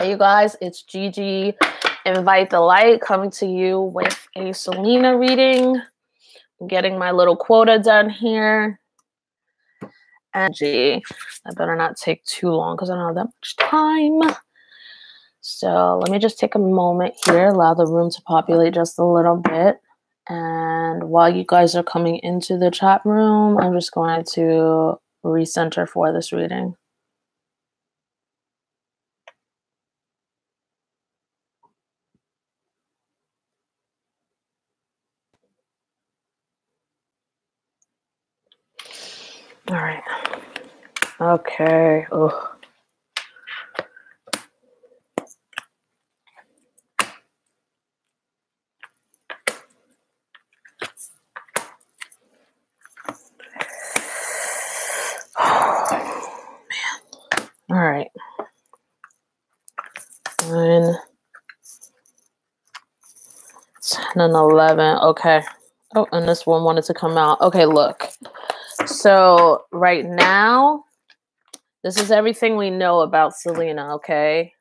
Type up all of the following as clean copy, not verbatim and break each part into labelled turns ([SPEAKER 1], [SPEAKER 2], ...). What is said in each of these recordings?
[SPEAKER 1] Hey, you guys, it's Gigi. Invite the Light coming to you with a Selena reading. I'm getting my little quota done here. And I better not take too long because I don't have that much time. So let me just take a moment here, allow the room to populate just a little bit. And while you guys are coming into the chat room, I'm just going to recenter for this reading. All right. Okay. Ugh. All right. 9, 10, and 11. Okay. Oh, and this one wanted to come out. Okay, look. So right now, this is everything we know about Selena, okay?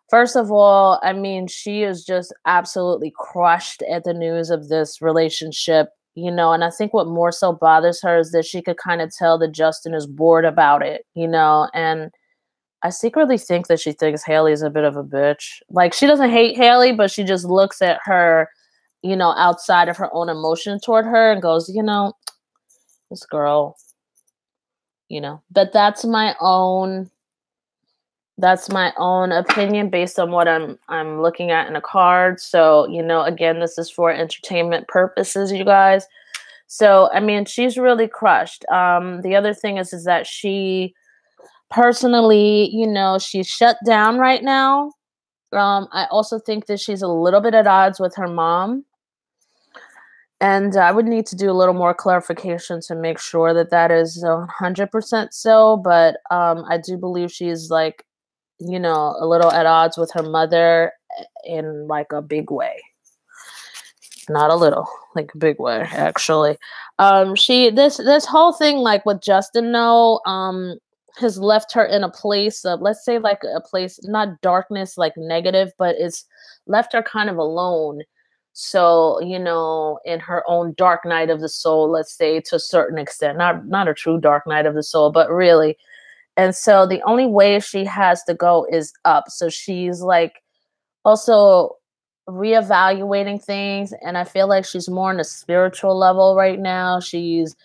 [SPEAKER 1] First of all, I mean, she is just absolutely crushed at the news of this relationship, you know, and I think what more so bothers her is that she could kind of tell that Justin is bored about it, you know, and I secretly think that she thinks Haley is a bit of a bitch. Like, she doesn't hate Haley, but she just looks at her, you know, outside of her own emotion toward her and goes, you know, this girl, you know. But that's my own opinion based on what I'm looking at in a card. So, you know, again, this is for entertainment purposes, you guys. So, I mean, she's really crushed. The other thing is that she personally, you know, she's shut down right now. I also think that she's a little bit at odds with her mom. And I would need to do a little more clarification to make sure that that is 100% so. But I do believe she's, like, you know, a little at odds with her mother in, like, a big way. Not a little, like a big way, actually. This whole thing, like, with Justin, though, has left her in a place of, let's say, like, a place, not darkness, like negative, but it's left her kind of alone. So, you know, in her own dark night of the soul, let's say, to a certain extent, not a true dark night of the soul, but really. And so the only way she has to go is up. So she's, like, also reevaluating things. And I feel like she's more on a spiritual level right now. She's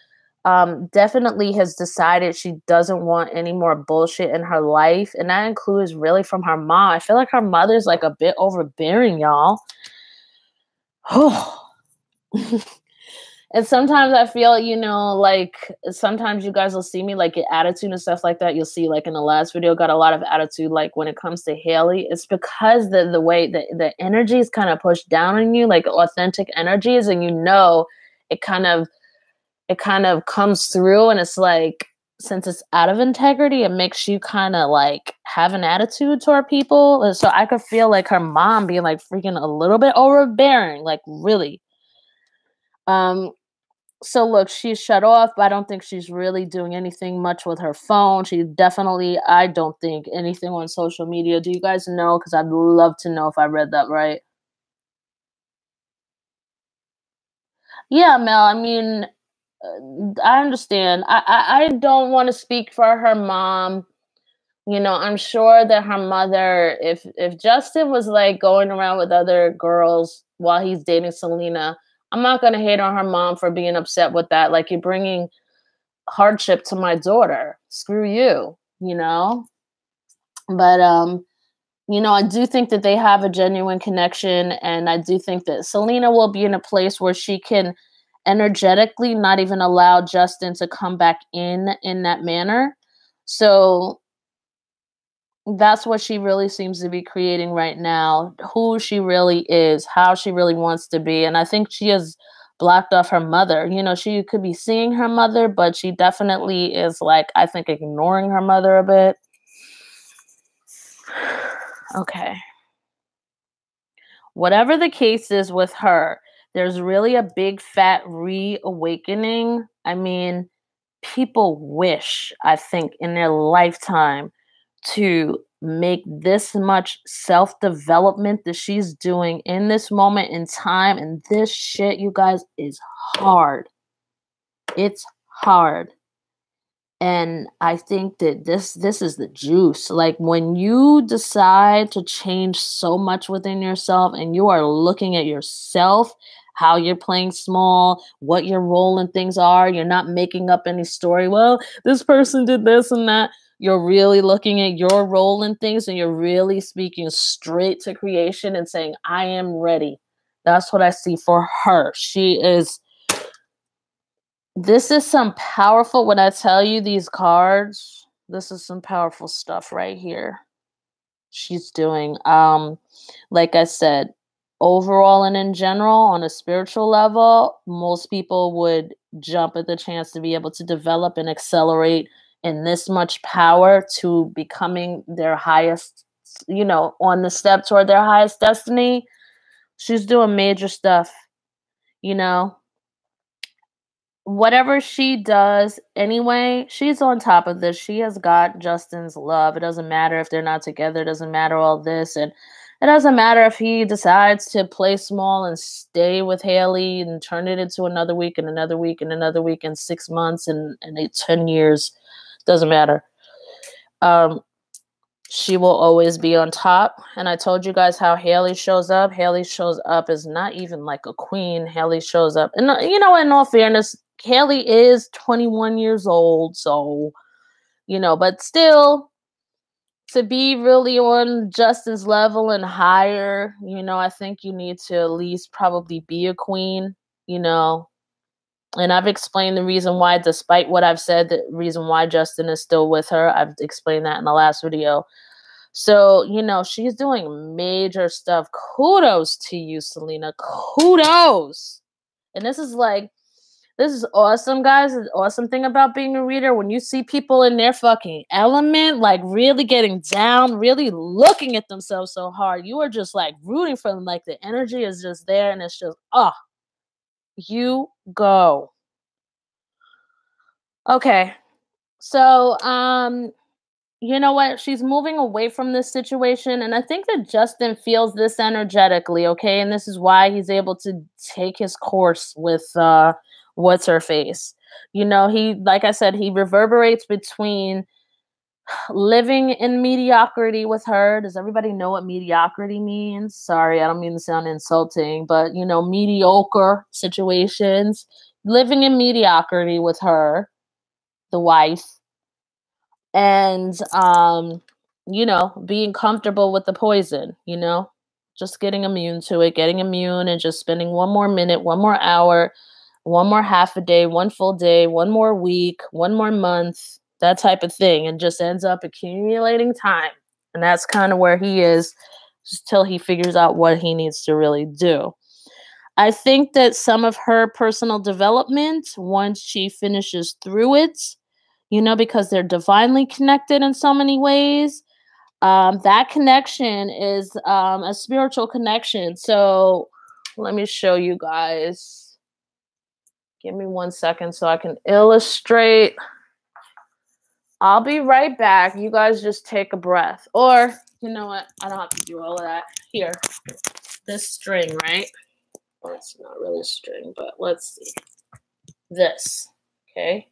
[SPEAKER 1] definitely has decided she doesn't want any more bullshit in her life. And that includes really from her mom. I feel like her mother's, like, a bit overbearing, y'all. Oh. And sometimes I feel, you know, like, sometimes you guys will see me, like, get attitude and stuff like that. You'll see, like, in the last video, got a lot of attitude, like, when it comes to Haley. It's because the way the energy is kind of pushed down on you, like authentic energies, and, you know, it kind of comes through, and it's like, since it's out of integrity, it makes you kind of, like, have an attitude toward people. And so I could feel, like, her mom being, like, freaking a little bit overbearing, like, really. So look, she's shut off, but I don't think she's really doing anything much with her phone. I don't think anything on social media. Do you guys know? Because I'd love to know if I read that right. Yeah, Mel, I mean, I understand. I don't want to speak for her mom. You know, I'm sure that her mother, if Justin was, like, going around with other girls while he's dating Selena, I'm not going to hate on her mom for being upset with that. Like, you're bringing hardship to my daughter. Screw you, you know? But, you know, I do think that they have a genuine connection. And I do think that Selena will be in a place where she can energetically not even allow Justin to come back in that manner. So that's what she really seems to be creating right now, who she really is, how she really wants to be. And I think she has blocked off her mother. You know, she could be seeing her mother, but she definitely is, like, I think, ignoring her mother a bit. Okay. Whatever the case is with her, there's really a big fat reawakening. I mean, people wish, I think, in their lifetime to make this much self-development that she's doing in this moment in time. And this shit, you guys, is hard. It's hard. And I think that this is the juice. Like, when you decide to change so much within yourself and you are looking at yourself, how you're playing small, what your role in things are, you're not making up any story. Well, this person did this and that. You're really looking at your role in things, and you're really speaking straight to creation and saying, I am ready. That's what I see for her. This is some powerful, when I tell you these cards, this is some powerful stuff right here. She's doing, like I said, overall and in general, on a spiritual level, most people would jump at the chance to be able to develop and accelerate in this much power to becoming their highest, on the step toward their highest destiny. She's doing major stuff, whatever she does anyway, she's on top of this. She has got Justin's love. It doesn't matter if they're not together. It doesn't matter all this. And it doesn't matter if he decides to play small and stay with Haley and turn it into another week and another week and another week and 6 months and 10 years. Doesn't matter. She will always be on top. And I told you guys how Haley shows up. Haley shows up as not even like a queen. Haley shows up. And, in all fairness, Haley is 21 years old. So, but still, to be really on Justin's level and higher, I think you need to at least probably be a queen, And I've explained the reason why, despite what I've said, the reason why Justin is still with her. I've explained that in the last video. So, she's doing major stuff. Kudos to you, Selena. Kudos. And this is awesome, guys. The awesome thing about being a reader, when you see people in their fucking element, like really getting down, really looking at themselves so hard, you are just like rooting for them. Like, the energy is just there, and it's just, you go. Okay. So, you know what? She's moving away from this situation. And I think that Justin feels this energetically, okay? And this is why he's able to take his course with what's her face. Like I said, he reverberates between living in mediocrity with her. Does everybody know what mediocrity means? Sorry, I don't mean to sound insulting, but mediocre situations. Living in mediocrity with her, the wife, and being comfortable with the poison, just getting immune to it, and just spending one more minute, one more hour, one more half a day, one full day, one more week, one more month, that type of thing, and just ends up accumulating time. And that's kind of where he is, just till he figures out what he needs to really do. I think that some of her personal development, once she finishes through it, because they're divinely connected in so many ways, that connection is a spiritual connection. So let me show you guys. Give me 1 second so I can illustrate. I'll be right back. You guys just take a breath. Or, you know what? I don't have to do all of that. Here, this string, right? Well, it's not really a string, but let's see. This, okay?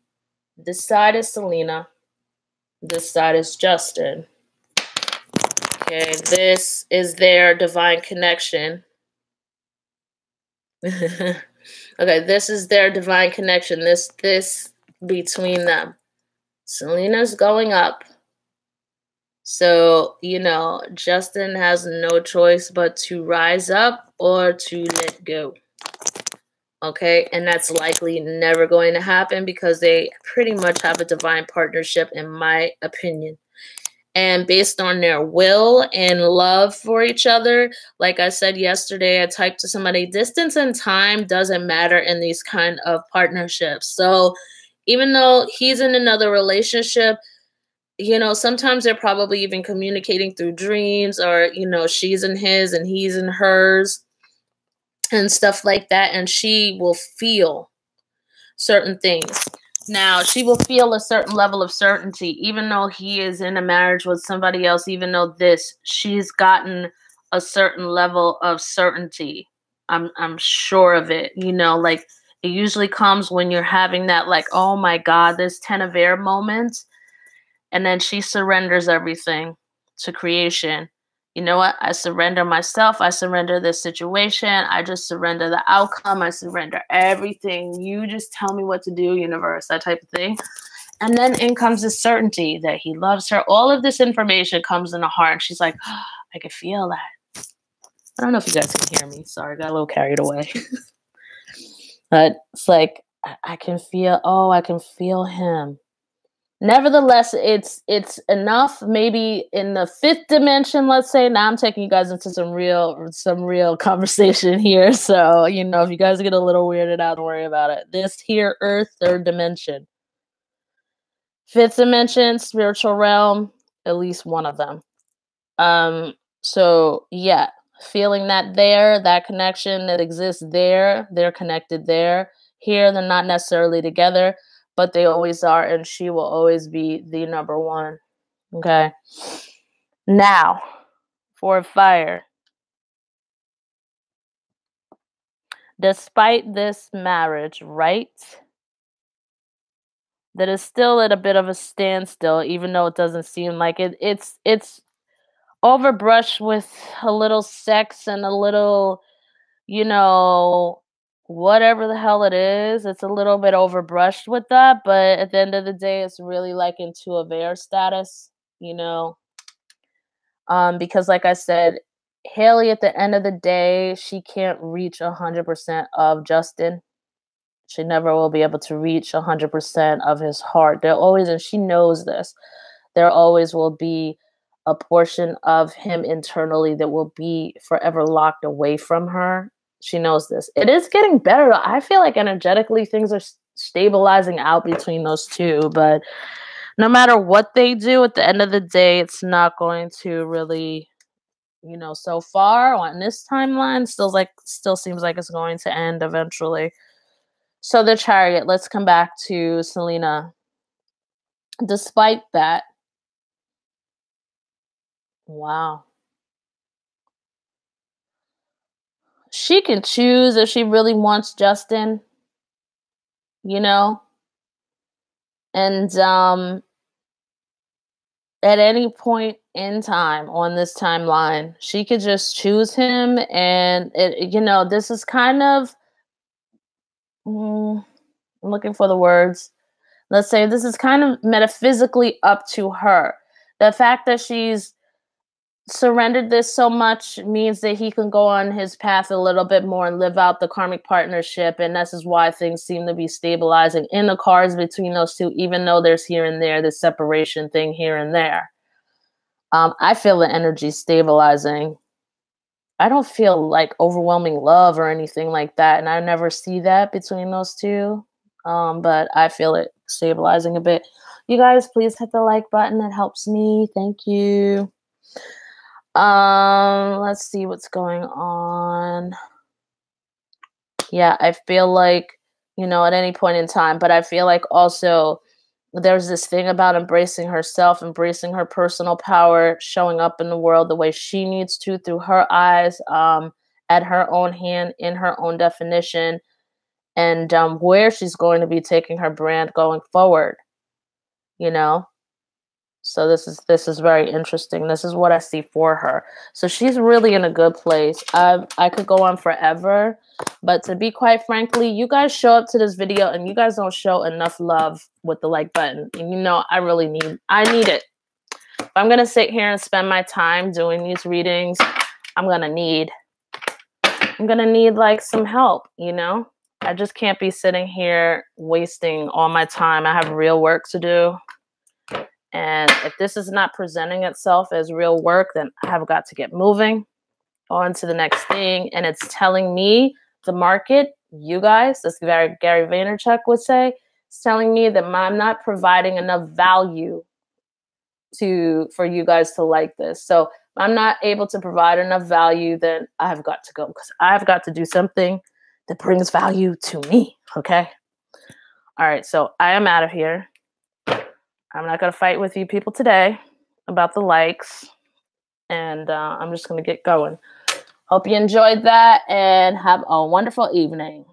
[SPEAKER 1] This side is Selena. This side is Justin. Okay, this is their divine connection. Okay, this is their divine connection. This between them. Selena's going up. So, Justin has no choice but to rise up or to let go. Okay, and that's likely never going to happen because they pretty much have a divine partnership, in my opinion. And based on their will and love for each other, like I said yesterday, I typed to somebody, distance and time doesn't matter in these kind of partnerships. So even though he's in another relationship, sometimes they're probably even communicating through dreams, or, she's in his and he's in hers and stuff like that. And she will feel certain things. Now, she will feel a certain level of certainty, even though he is in a marriage with somebody else, even though she's gotten a certain level of certainty. I'm sure of it. You know, like it usually comes when you're having that, like, oh my God, this 10 of air moment. And then she surrenders everything to creation. You know what? I surrender myself. I surrender this situation. I just surrender the outcome. I surrender everything. You just tell me what to do, universe, that type of thing. And then in comes the certainty that he loves her. All of this information comes in the heart. And she's like, oh, I can feel that. I don't know if you guys can hear me. Sorry, I got a little carried away. But it's like, I can feel him. Nevertheless, it's enough. Maybe in the 5th dimension, let's say. Now I'm taking you guys into some real conversation here. So, you know, if you guys get a little weirded out, don't worry about it. This here, Earth, 3rd dimension. 5th dimension, spiritual realm, at least one of them. So yeah, feeling that connection that exists there, they're connected there. Here, they're not necessarily together, but they always are, and she will always be the number one. Okay. Now, for fire. Despite this marriage, right? That is still at a bit of a standstill, even though it doesn't seem like it. It's overbrushed with a little sex and a little, you know, whatever the hell it is. It's a little bit overbrushed with that, but at the end of the day, it's really like into a air status, you know. Because like I said, Haley, at the end of the day, she can't reach 100% of Justin. She never will be able to reach 100% of his heart. There always, and she knows this, there always will be a portion of him internally that will be forever locked away from her. She knows this. It is getting better. I feel like energetically things are stabilizing out between those two, but no matter what they do, at the end of the day, it's not going to really, you know, so far on this timeline, still seems like it's going to end eventually. So the Chariot, let's come back to Selena. Despite that, wow. She can choose if she really wants Justin, you know? And at any point in time on this timeline, she could just choose him, and you know, this is kind of I'm looking for the words. Let's say this is kind of metaphysically up to her. The fact that she's surrendered this so much means that he can go on his path a little bit more and live out the karmic partnership, and this is why things seem to be stabilizing in the cards between those two, even though there's here and there this separation thing here and there. I feel the energy stabilizing. I don't feel like overwhelming love or anything like that, and I never see that between those two, but I feel it stabilizing a bit. You guys, please hit the like button. It helps me. Thank you. Let's see what's going on. Yeah, I feel like, you know, at any point in time, but I feel like also there's this thing about embracing herself, embracing her personal power, showing up in the world the way she needs to through her eyes, at her own hand, in her own definition, and where she's going to be taking her brand going forward, you know? So this is very interesting. This is what I see for her. So she's really in a good place. I could go on forever, but to be quite frankly, you guys show up to this video and you guys don't show enough love with the like button. And you know, I need it. If I'm gonna sit here and spend my time doing these readings, I'm gonna need like some help, you know? I just can't be sitting here wasting all my time. I have real work to do. And if this is not presenting itself as real work, then I have got to get moving on to the next thing. And it's telling me, the market, you guys, as Gary Vaynerchuk would say, it's telling me that I'm not providing enough value for you guys to like this. So if I'm not able to provide enough value, then I have got to go, because I have got to do something that brings value to me. Okay. All right, so I am out of here. I'm not going to fight with you people today about the likes, and I'm just going to get going. Hope you enjoyed that and have a wonderful evening.